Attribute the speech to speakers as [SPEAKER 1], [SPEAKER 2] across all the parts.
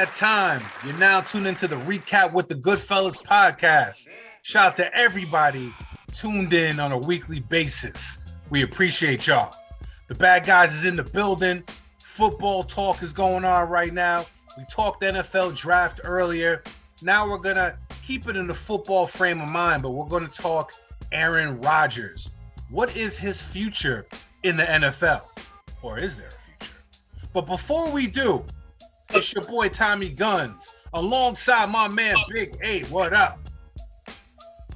[SPEAKER 1] that time. You're now tuned into the Recap with the GoodFellaz podcast. Shout out to everybody tuned in on a weekly basis. We appreciate y'all. The bad guys is in the building. Football talk is going on right now. We talked the NFL draft earlier. Now we're going to keep it in the football frame of mind, but we're going to talk Aaron Rodgers. What is his future in the NFL? Or is there a future? But before we do, it's your boy Tommy Guns alongside my man Big A. What up?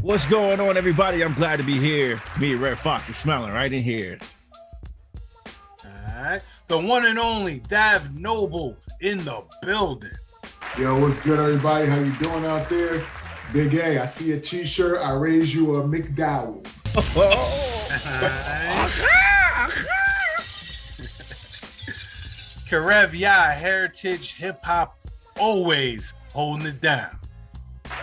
[SPEAKER 2] What's going on, everybody? I'm glad to be here. Me and Red Fox is smelling right in here.
[SPEAKER 1] All right. The one and only Dav Noble in the building.
[SPEAKER 3] Yo, what's good, everybody? How you doing out there? Big A, I see a t-shirt. I raise you a McDowell's.
[SPEAKER 1] Karev Ya, Heritage Hip Hop, always holding it down.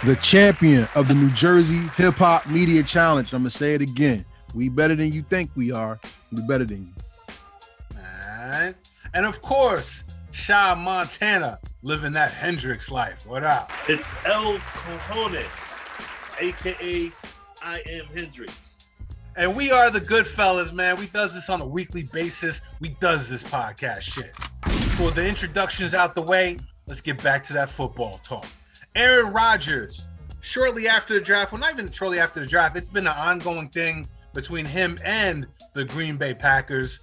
[SPEAKER 4] The champion of the New Jersey Hip Hop Media Challenge. I'm going to say it again. We better than you think we are. We better than you.
[SPEAKER 1] All right. And of course, Sha Montana, living that Hendrix life. What up?
[SPEAKER 5] It's El Cojones, a.k.a. I Am Hendrix.
[SPEAKER 1] And we are the GoodFellaz, man. We does this on a weekly basis. We does this podcast shit. So the introduction's out the way. Let's get back to that football talk. Aaron Rodgers, shortly after the draft, well, not even shortly after the draft, it's been an ongoing thing between him and the Green Bay Packers.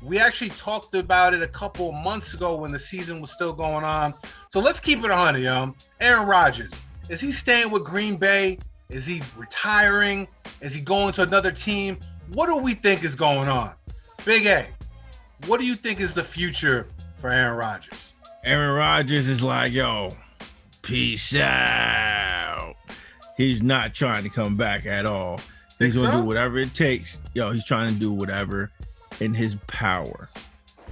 [SPEAKER 1] We actually talked about it a couple months ago when the season was still going on. So let's keep it 100, yo. Aaron Rodgers, is he staying with Green Bay? Is he retiring? Is he going to another team? What do we think is going on? Big A, what do you think is the future for Aaron Rodgers?
[SPEAKER 2] Aaron Rodgers is like, yo, peace out. He's not trying to come back at all. He's going to do whatever it takes. Yo, he's trying to do whatever in his power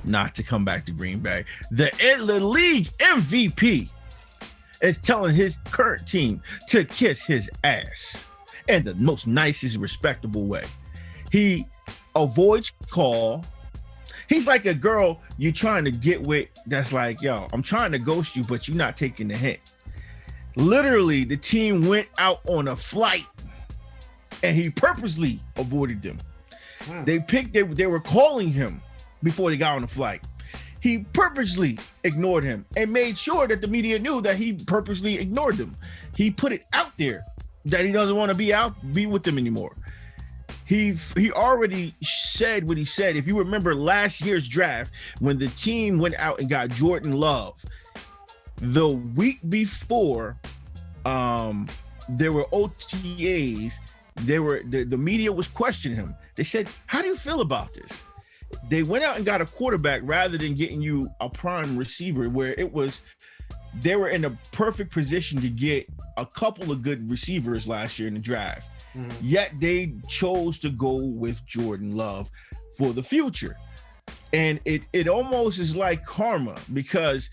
[SPEAKER 2] not to come back to Green Bay. The league MVP is telling his current team to kiss his ass in the most nicest, respectable way. He avoids call. He's like a girl you're trying to get with that's like, yo, I'm trying to ghost you, but you're not taking the hint. Literally, the team went out on a flight and he purposely avoided them. They were calling him before they got on the flight. He purposely ignored him and made sure that the media knew that he purposely ignored them. He put it out there that he doesn't want to be with them anymore. He already said what he said. If you remember last year's draft, when the team went out and got Jordan Love, the week before, there were OTAs. The media was questioning him. They said, "How do you feel about this?" They went out and got a quarterback rather than getting you a prime receiver, where they were in a perfect position to get a couple of good receivers last year in the draft. Yet they chose to go with Jordan Love for the future. And it almost is like karma, because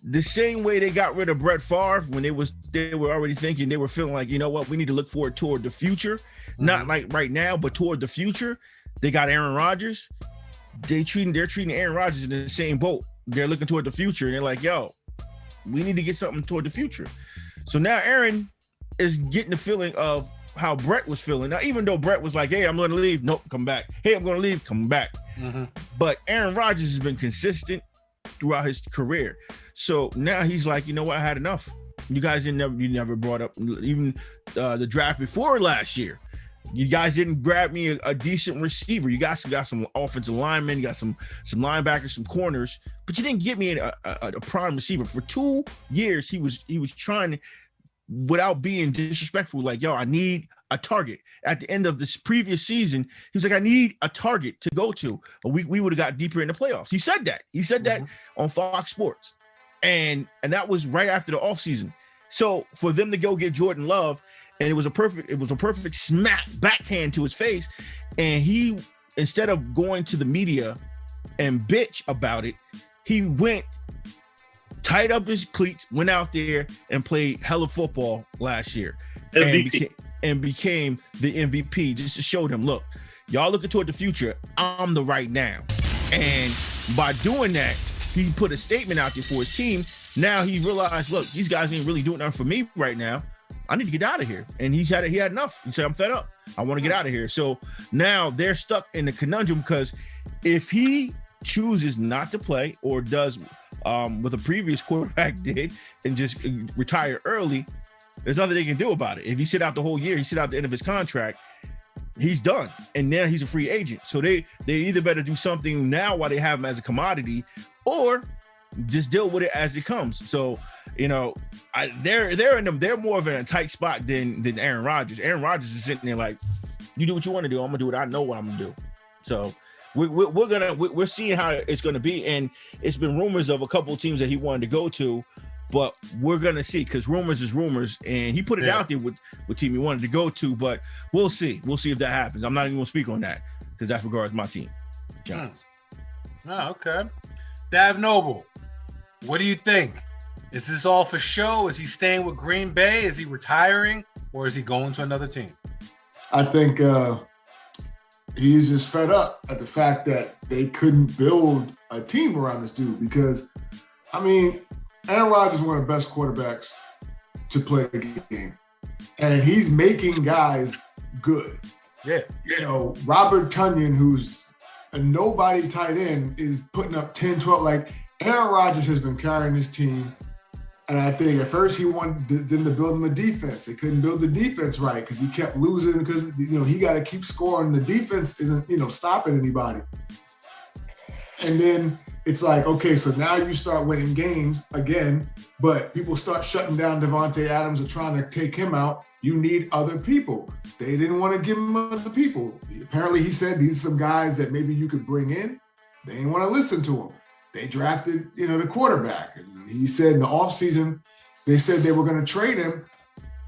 [SPEAKER 2] the same way they got rid of Brett Favre when they were already thinking, they were feeling like, you know what, we need to look forward toward the future, not like right now, but toward the future. They got Aaron Rodgers. They're treating Aaron Rodgers in the same boat. They're looking toward the future, and they're like, yo, we need to get something toward the future. So now Aaron is getting the feeling of how Brett was feeling. Now, even though Brett was like, hey, I'm going to leave. Nope, come back. Hey, I'm going to leave. Come back. But Aaron Rodgers has been consistent throughout his career. So now he's like, you know what? I had enough. You guys you never brought up even the draft before last year. You guys didn't grab me a decent receiver. You guys got some offensive linemen, you got some linebackers, some corners, but you didn't get me a prime receiver. For 2 years, he was trying to, without being disrespectful, like, yo, I need a target. At the end of this previous season, he was like, I need a target to go to. We would have got deeper in the playoffs. He said that. He said that on Fox Sports. And that was right after the offseason. So for them to go get Jordan Love, and it was a perfect smack backhand to his face. And he, instead of going to the media and bitch about it, he went, tied up his cleats, went out there and played hella football last year. And became the MVP, just to show them, look, y'all looking toward the future. I'm the right now. And by doing that, he put a statement out there for his team Now he realized, look, these guys ain't really doing nothing for me right now. I need to get out of here. And he had enough. He said, I'm fed up. I want to get out of here. So now they're stuck in the conundrum, because if he chooses not to play or does what the previous quarterback did and just retire early, there's nothing they can do about it. If he sit out the whole year, he sit out the end of his contract, he's done. And now he's a free agent. So they either better do something now while they have him as a commodity, or just deal with it as it comes. So, you know, they're more of in a tight spot than Aaron Rodgers. Aaron Rodgers is sitting there like, you do what you want to do. I'm gonna do what I know what I'm gonna do. So we're seeing how it's gonna be, and it's been rumors of a couple of teams that he wanted to go to, but we're gonna see, because rumors is rumors, and he put it out there with team he wanted to go to, but we'll see if that happens. I'm not even gonna speak on that because that regards my team.
[SPEAKER 1] Oh, okay. Dav Noble, what do you think? Is this all for show? Is he staying with Green Bay? Is he retiring, or is he going to another team?
[SPEAKER 3] I think he's just fed up at the fact that they couldn't build a team around this dude, because, I mean, Aaron Rodgers is one of the best quarterbacks to play the game, and he's making guys good.
[SPEAKER 1] Yeah.
[SPEAKER 3] You know, Robert Tonyan, who's a nobody tight end, is putting up 10, 12. Like, Aaron Rodgers has been carrying this team. And I think at first he wanted them to build him a defense. They couldn't build the defense right because he kept losing, because, you know, he got to keep scoring. The defense isn't, you know, stopping anybody. And then it's like, okay, so now you start winning games again, but people start shutting down Devontae Adams or trying to take him out. You need other people. They didn't want to give him other people. Apparently he said these are some guys that maybe you could bring in. They didn't want to listen to him. They drafted, you know, the quarterback. And he said in the offseason, they said they were going to trade him.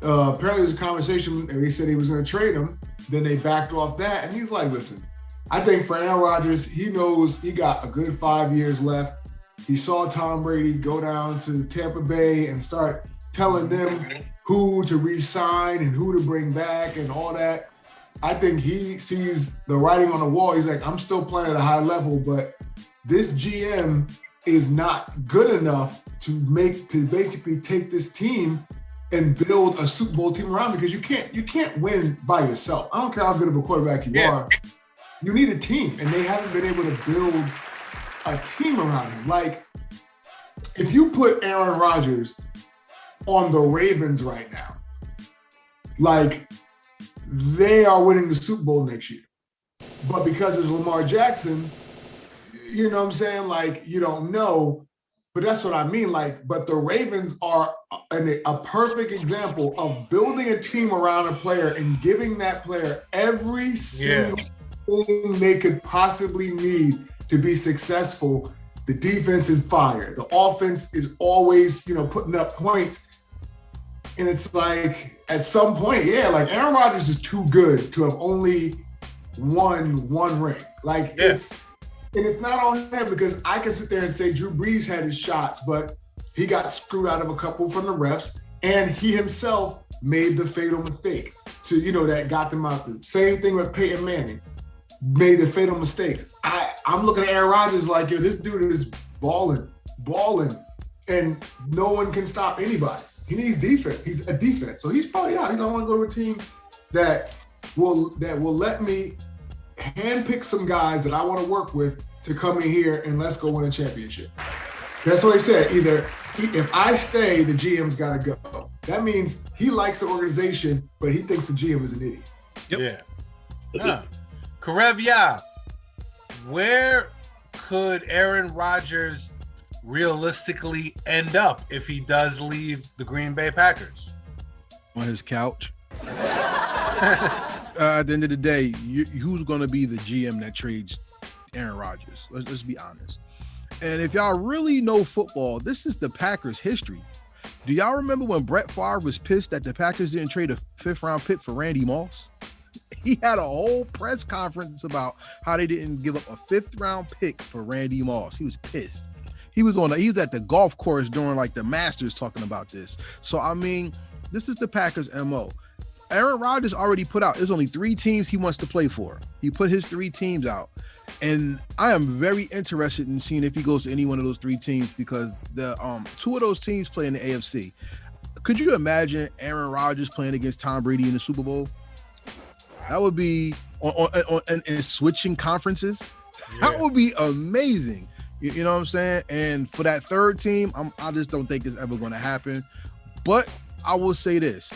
[SPEAKER 3] Apparently there was a conversation and he said he was going to trade him. Then they backed off that. And he's like, listen, I think for Aaron Rodgers, he knows he got a good 5 years left. He saw Tom Brady go down to Tampa Bay and start telling them who to re-sign and who to bring back and all that. I think he sees the writing on the wall. He's like, I'm still playing at a high level, but this GM is not good enough to basically take this team and build a Super Bowl team around, because you can't win by yourself. I don't care how good of a quarterback you are. You need a team, and they haven't been able to build a team around him. Like, if you put Aaron Rodgers on the Ravens right now, like, they are winning the Super Bowl next year. But because it's Lamar Jackson, you know what I'm saying? Like, you don't know, but that's what I mean. Like, but the Ravens are a perfect example of building a team around a player and giving that player every single thing they could possibly need to be successful. The defense is fire. The offense is always, you know, putting up points. And it's like, at some point, like, Aaron Rodgers is too good to have only won one ring. Like, it's not on him, because I can sit there and say Drew Brees had his shots, but he got screwed out of a couple from the refs, and he himself made the fatal mistake to, you know, that got them out there. Same thing with Peyton Manning, made the fatal mistakes. I'm looking at Aaron Rodgers like, yo, this dude is balling, and no one can stop anybody. He needs defense. He's a defense. So he's probably out. He's going to want to go to a team that will let me handpick some guys that I want to work with to come in here and let's go win a championship. That's what he said. Either if I stay, the GM's got to go. That means he likes the organization, but he thinks the GM is an idiot.
[SPEAKER 1] Yeah. Karev Yab, where could Aaron Rodgers realistically end up if he does leave the Green Bay Packers?
[SPEAKER 4] On his couch. At the end of the day, who's going to be the GM that trades Aaron Rodgers? Let's be honest. And if y'all really know football, this is the Packers' history. Do y'all remember when Brett Favre was pissed that the Packers didn't trade a 5th-round pick for Randy Moss? He had a whole press conference about how they didn't give up a 5th-round pick for Randy Moss. He was pissed. He was at the golf course during like the Masters talking about this. So, I mean, this is the Packers' MO. Aaron Rodgers already put out. There's only 3 teams he wants to play for. He put his 3 teams out, and I am very interested in seeing if he goes to any one of those 3 teams because the 2 of those teams play in the AFC. Could you imagine Aaron Rodgers playing against Tom Brady in the Super Bowl? That would be and switching conferences. Yeah. That would be amazing. You know what I'm saying? And for that 3rd team, I just don't think it's ever going to happen. But I will say this.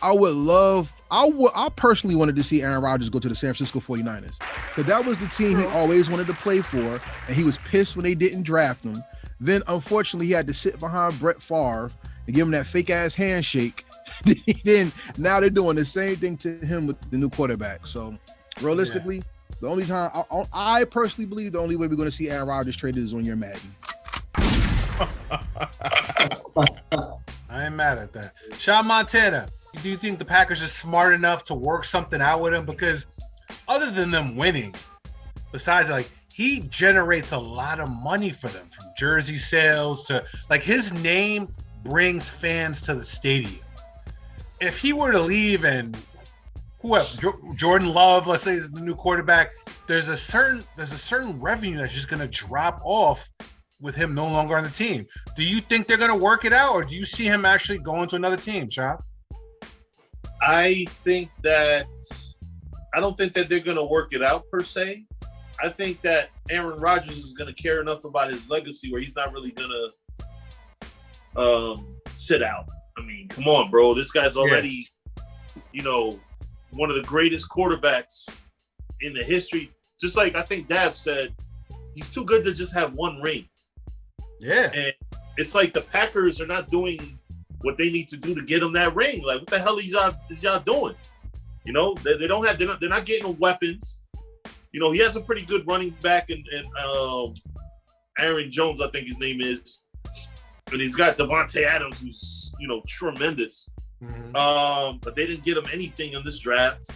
[SPEAKER 4] I personally wanted to see Aaron Rodgers go to the San Francisco 49ers because that was the team he always wanted to play for, and he was pissed when they didn't draft him. Then, unfortunately, he had to sit behind Brett Favre and give him that fake-ass handshake. Then, now they're doing the same thing to him with the new quarterback. So, realistically, the only time I personally believe the only way we're going to see Aaron Rodgers traded is on your Madden.
[SPEAKER 1] I ain't mad at that. Sean Montana, do you think the Packers are smart enough to work something out with him? Because other than them winning, besides like he generates a lot of money for them from jersey sales to like his name brings fans to the stadium. If he were to leave and whoever Jordan Love, let's say, is the new quarterback, there's a certain revenue that's just gonna drop off with him no longer on the team. Do you think they're gonna work it out, or do you see him actually going to another team, Sean?
[SPEAKER 5] I don't think that they're going to work it out per se. I think that Aaron Rodgers is going to care enough about his legacy where he's not really going to sit out. I mean, come on, bro. This guy's already, one of the greatest quarterbacks in the history. Just like I think Dav said, he's too good to just have one ring.
[SPEAKER 1] Yeah.
[SPEAKER 5] And it's like the Packers are not doing what they need to do to get him that ring. Like, what the hell is y'all doing? They're not getting weapons. He has a pretty good running back and Aaron Jones, I think his name is. And he's got Devontae Adams, who's, tremendous. Mm-hmm. But they didn't get him anything in this draft.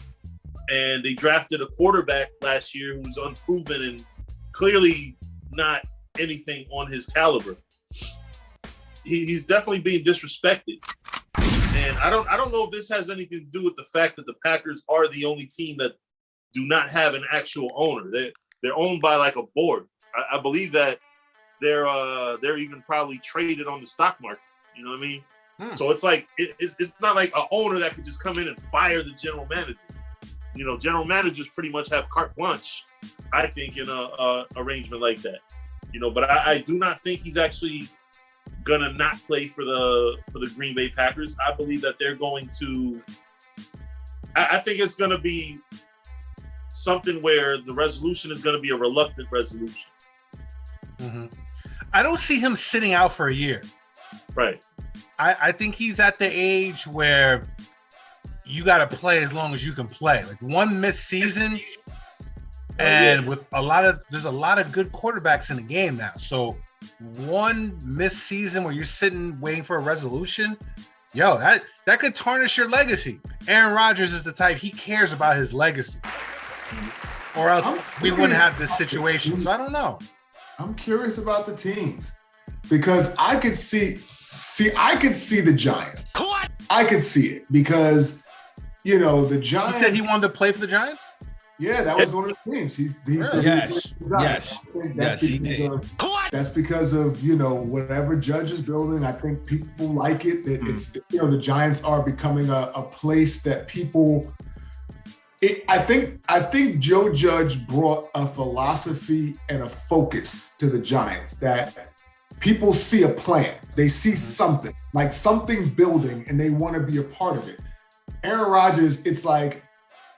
[SPEAKER 5] And they drafted a quarterback last year who was unproven and clearly not anything on his caliber. He's definitely being disrespected. And I don't know if this has anything to do with the fact that the Packers are the only team that do not have an actual owner. They're owned by like a board. I believe that they're even probably traded on the stock market. You know what I mean? So it's like it's not like an owner that could just come in and fire the general manager. General managers pretty much have carte blanche, I think, in a arrangement like that. But I do not think he's actually gonna not play for the Green Bay Packers. I believe that they're going to. I think it's gonna be something where the resolution is gonna be a reluctant resolution.
[SPEAKER 1] Mm-hmm. I don't see him sitting out for a year.
[SPEAKER 5] Right.
[SPEAKER 1] I think he's at the age where you got to play as long as you can play. Like one missed season, and with there's a lot of good quarterbacks in the game now. So one missed season where you're sitting waiting for a resolution, that could tarnish your legacy. Aaron Rodgers is the type, he cares about his legacy, or else we wouldn't have this situation. So I don't know.
[SPEAKER 3] I'm curious about the teams because I could see the Giants.
[SPEAKER 1] What?
[SPEAKER 3] I could see it because, the Giants.
[SPEAKER 1] He said he wanted to play for the Giants?
[SPEAKER 3] Yeah, that was one of the teams. He said
[SPEAKER 2] Yes, he did.
[SPEAKER 3] That's because of, whatever Judge is building. I think people like it. That it's, the Giants are becoming a place that people. I think Joe Judge brought a philosophy and a focus to the Giants that people see a plan. They see something, like something building, and they want to be a part of it. Aaron Rodgers, it's like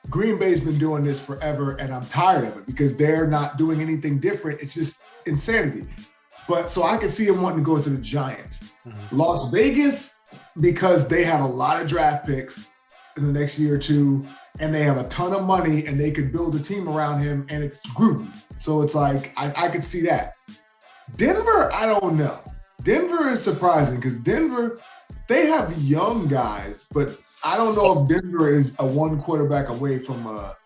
[SPEAKER 3] Green Bay's been doing this forever, and I'm tired of it because they're not doing anything different. It's just insanity. But so I can see him wanting to go to the Giants. Mm-hmm. Las Vegas, because they have a lot of draft picks in the next year or two, and they have a ton of money, and they could build a team around him, and it's Gruden. So it's like, I could see that. Denver, I don't know. Denver is surprising because Denver, they have young guys, but I don't know if Denver is a one quarterback away from a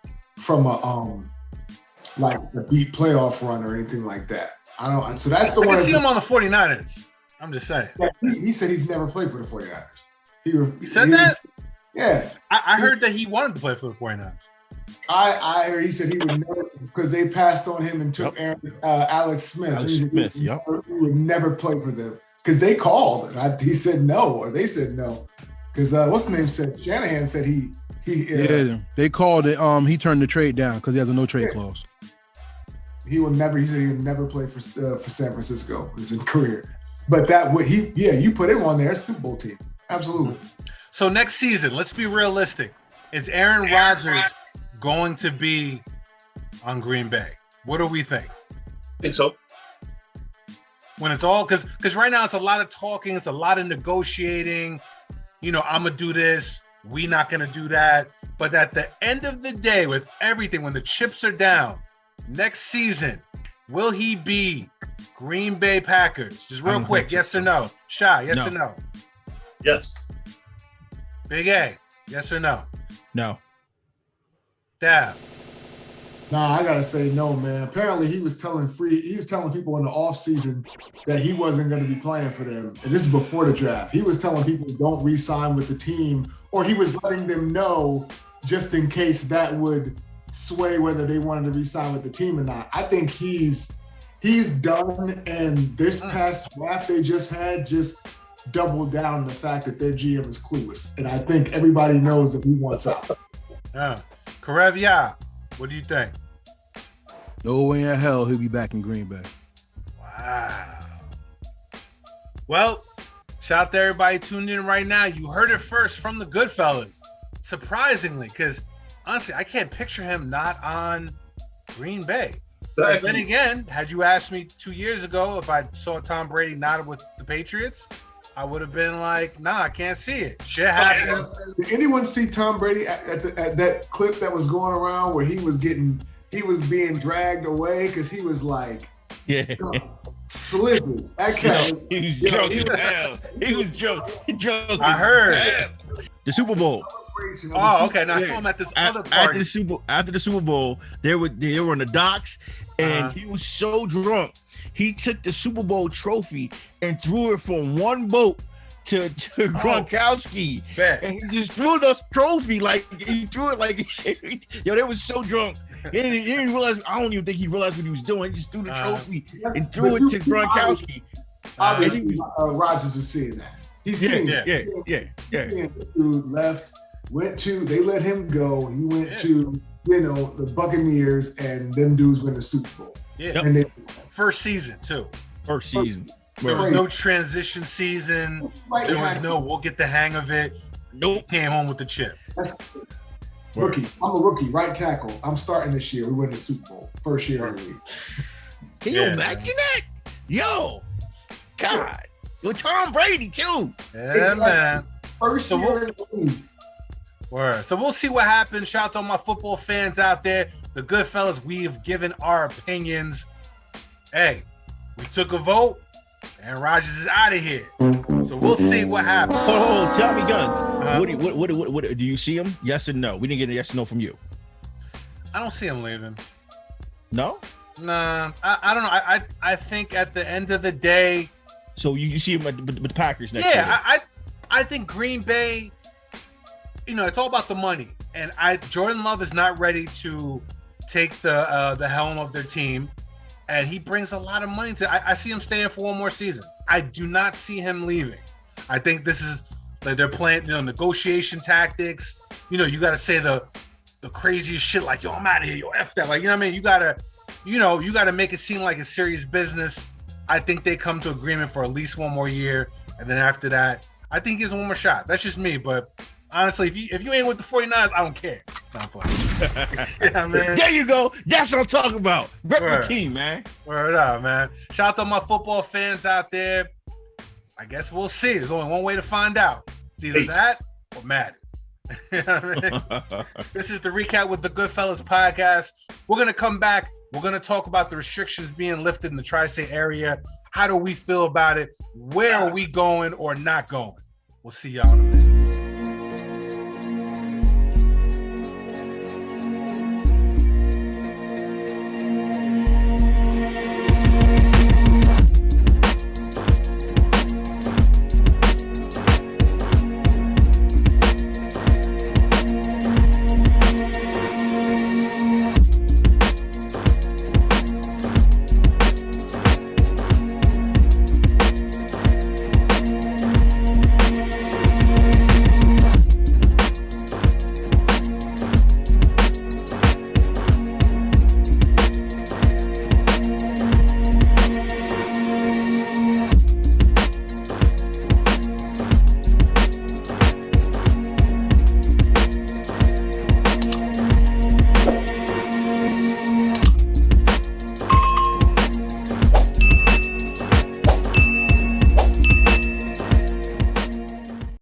[SPEAKER 3] like a deep playoff run or anything like that. I don't. So that's the one.
[SPEAKER 1] I can see him on the 49ers. I'm just saying.
[SPEAKER 3] He said he'd never played for the 49ers.
[SPEAKER 1] He said that?
[SPEAKER 3] Yeah.
[SPEAKER 1] I heard that he wanted to play for the 49ers.
[SPEAKER 3] I heard he said he would never, because they passed on him and took Alex Smith. He would never play for them because they called. He said no, or they said no. Because what's the name said? Shanahan said he
[SPEAKER 4] they called it. He turned the trade down because he has a no trade clause.
[SPEAKER 3] He said he would never play for San Francisco in his career. But you put him on there, Super Bowl team. Absolutely.
[SPEAKER 1] So next season, let's be realistic. Is Aaron Rodgers going to be on Green Bay? What do we think?
[SPEAKER 5] I think so.
[SPEAKER 1] When it's all because right now it's a lot of talking, it's a lot of negotiating. I'm gonna do this, we not gonna do that. But at the end of the day, with everything, when the chips are down, next season, will he be Green Bay Packers? Just real quick, yes or no? Shy, yes or no?
[SPEAKER 5] Yes.
[SPEAKER 1] Big A, yes or no?
[SPEAKER 2] No.
[SPEAKER 1] Dab.
[SPEAKER 3] Nah, I gotta say no, man. Apparently he was telling people in the offseason that he wasn't gonna be playing for them. And this is before the draft. He was telling people don't re-sign with the team, or he was letting them know just in case that would sway whether they wanted to re-sign with the team or not. I think he's done, and this past draft they just had just doubled down on the fact that their GM is clueless. And I think everybody knows that he wants out.
[SPEAKER 1] Yeah. Karev, yeah. What do you think?
[SPEAKER 4] No way in hell he'll be back in Green Bay.
[SPEAKER 1] Wow. Well, shout out to everybody tuned in right now. You heard it first from the GoodFellaz. Surprisingly, because honestly, I can't picture him not on Green Bay. But then again, had you asked me 2 years ago if I saw Tom Brady not with the Patriots, I would have been like, nah, I can't see it. Shit happens.
[SPEAKER 3] Did anyone see Tom Brady at that clip that was going around where he was being dragged away because he was like, slizzing.
[SPEAKER 2] He was drunk as hell. He was drunk. He drunk.
[SPEAKER 1] I heard
[SPEAKER 2] the Super Bowl.
[SPEAKER 1] Oh, okay. Now I saw him at this other party.
[SPEAKER 2] After the Super Bowl, they were on the docks, and he was so drunk. He took the Super Bowl trophy and threw it from one boat to Gronkowski, and he just threw the trophy like he threw it like they was so drunk. He didn't realize. I don't even think he realized what he was doing. He just threw the trophy and threw it to Gronkowski.
[SPEAKER 3] Obviously, Rodgers is seeing that. He's seeing Dude left, they let him go. He went to the Buccaneers, and them dudes win the Super Bowl.
[SPEAKER 1] Yeah.
[SPEAKER 3] And
[SPEAKER 1] first season too.
[SPEAKER 2] First season.
[SPEAKER 1] There was no transition season. There was no we'll get the hang of it. Nope. He came home with the chip.
[SPEAKER 3] Rookie. I'm a rookie, right tackle. I'm starting this year. We win the Super Bowl. First year in the league.
[SPEAKER 2] Can you imagine that? Yo, God. With Tom Brady too.
[SPEAKER 1] Yeah, man.
[SPEAKER 3] First year in the league.
[SPEAKER 1] Word. So we'll see what happens. Shout out to all my football fans out there. The GoodFellaz, we have given our opinions. Hey, we took a vote, and Rodgers is out of here. So we'll see what happens.
[SPEAKER 2] Oh, Tommy Guns. What do you see him? Yes or no? We didn't get a yes or no from you.
[SPEAKER 1] I don't see him leaving.
[SPEAKER 2] No?
[SPEAKER 1] Nah, I don't know. I think at the end of the day.
[SPEAKER 2] So you see him with the Packers next year?
[SPEAKER 1] Yeah, I think Green Bay. It's all about the money, and Jordan Love is not ready to take the helm of their team, and he brings a lot of money to. I see him staying for one more season. I do not see him leaving. I think this is like they're playing, negotiation tactics. You got to say the craziest shit like, yo, I'm out of here, yo, F that. Like, you know what I mean? You gotta make it seem like a serious business. I think they come to agreement for at least one more year, and then after that, I think he gives one more shot. That's just me, but. Honestly, if you ain't with the 49ers, I don't care. No, I'm playing. Yeah, man.
[SPEAKER 2] There you go. That's what I'm talking about. Rep your team, man.
[SPEAKER 1] Word up, man. Shout out to my football fans out there. I guess we'll see. There's only one way to find out. It's either that or Madden. This is the recap with the GoodFellaz podcast. We're going to come back. We're going to talk about the restrictions being lifted in the tri-state area. How do we feel about it? Where are we going or not going? We'll see y'all in a minute.